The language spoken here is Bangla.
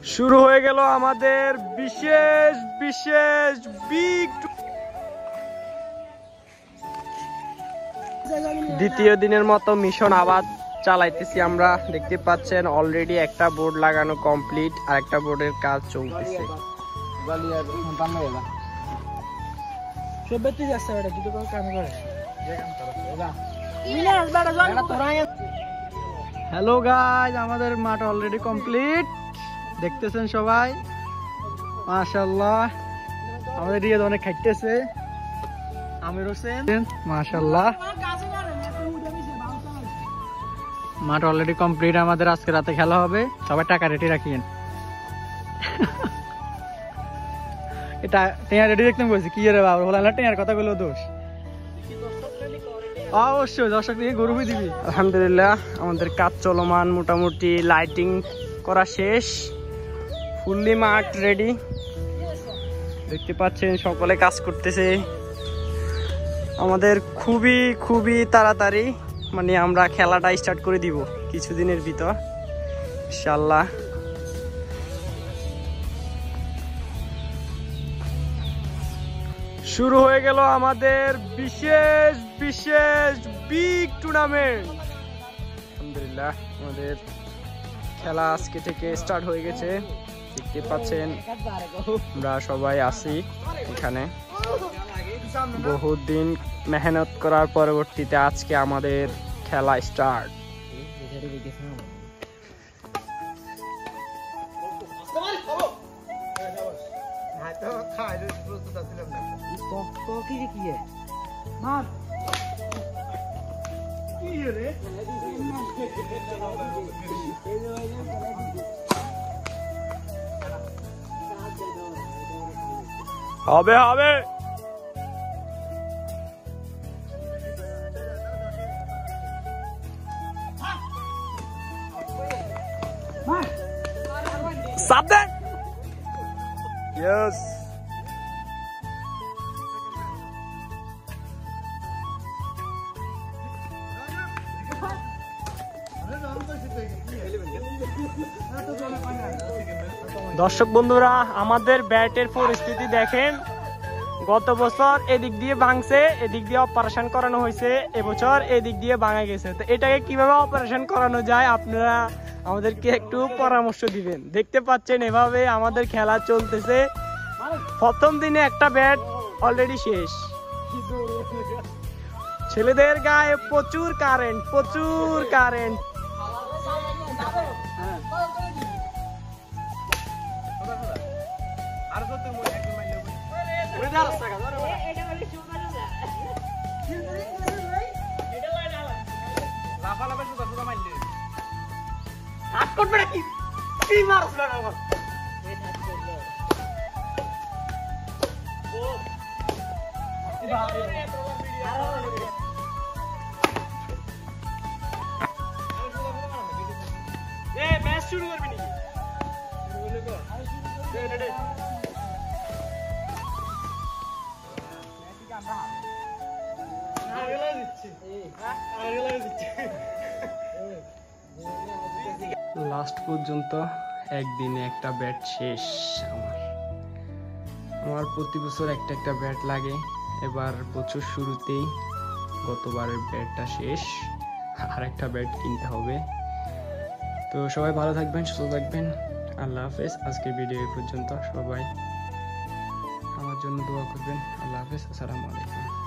শুরু হয়ে গেল আমাদের বিশেষ বিশেষ বিগ দ্বিতীয় দিনের মতো মিশন আবার চালাইতেছি আমরা। দেখতে পাচ্ছেন অলরেডি একটা বোর্ড লাগানো কমপ্লিট আর একটা বোর্ডের কাজ চলতেছে। হ্যালো গাইস, আমাদের মাঠ অলরেডি কমপ্লিট দেখতেছেন সবাই। মাশাআল্লাহ, আমাদের রিয়াদ অনেক খাইতেছে। আমির হোসেন মাশাআল্লাহ। মাঠ অলরেডি কমপ্লিট, আমাদের আজকে রাতে খেলা হবে। সবাই টাকা রেডি রাখিয়েন। এটা টেয়ার রেডি দেখতে বলছি কি রে বাবা, বলা না টেয়ার কথা বলো দোষ। অবশ্যই দর্শক দিকে গরুবি দিবি। আলহামদুলিল্লাহ আমাদের কাজ চলমান, মোটামুটি লাইটিং করা শেষ, ফুললি মাঠ রেডি। দেখতে পাচ্ছেন সকলে কাজ করতেছে। আমাদের খুবই খুবই তাড়াতাড়ি মানে আমরা খেলাটা স্টার্ট করে দিব কিছুদিনের ভিতর ইনশাআল্লাহ। শুরু হয়ে গেল আমাদের বিশেষ বিশেষ বিগ টুর্নামেন্ট। আলহামদুলিল্লাহ আমাদের খেলা আজকে থেকে স্টার্ট হয়ে গেছে। দেখতে পাচ্ছেন আমরা সবাই আছি এখানে। বহুত দিন মেহনত করার পরবর্তীতে আজকে আমাদের খেলা স্টার্ট। হবে হবে সাবধান। ইয়েস দর্শক বন্ধুরা, আমাদের ব্যাটের পরিস্থিতি দেখেন। গত বছর এদিক দিয়ে ভাঙছে, এদিক দিয়ে অপারেশন করানো হয়েছে, এবছর এদিক দিয়ে ভাঙা গেছে। তো এটাকে কিভাবে অপারেশন করানো যায় আপনারা আমাদেরকে একটু পরামর্শ দিবেন। দেখতে পাচ্ছেন এভাবে আমাদের খেলা চলতেছে। প্রথম দিনে একটা ব্যাট অলরেডি শেষ। ছেলেদের গায়ে প্রচুর কারেন্ট, প্রচুর কারেন্ট। শুরু করবি নাকি? লাস্ট পর্যন্ত একদিনে একটা ব্যাট শেষ। আমার প্রতি বছর একটা একটা ব্যাট লাগে, এবার বছর শুরুতেই গতবারের ব্যাটটা শেষ, আর একটা ব্যাট কিনতে হবে। তো সবাই ভালো থাকবেন, সুস্থ থাকবেন। আল্লাহ হাফেজ। আজকের ভিডিও এই পর্যন্ত। সবাই আমার জন্য দোয়া করবেন। আল্লাহ হাফেজ। আসসালামু আলাইকুম।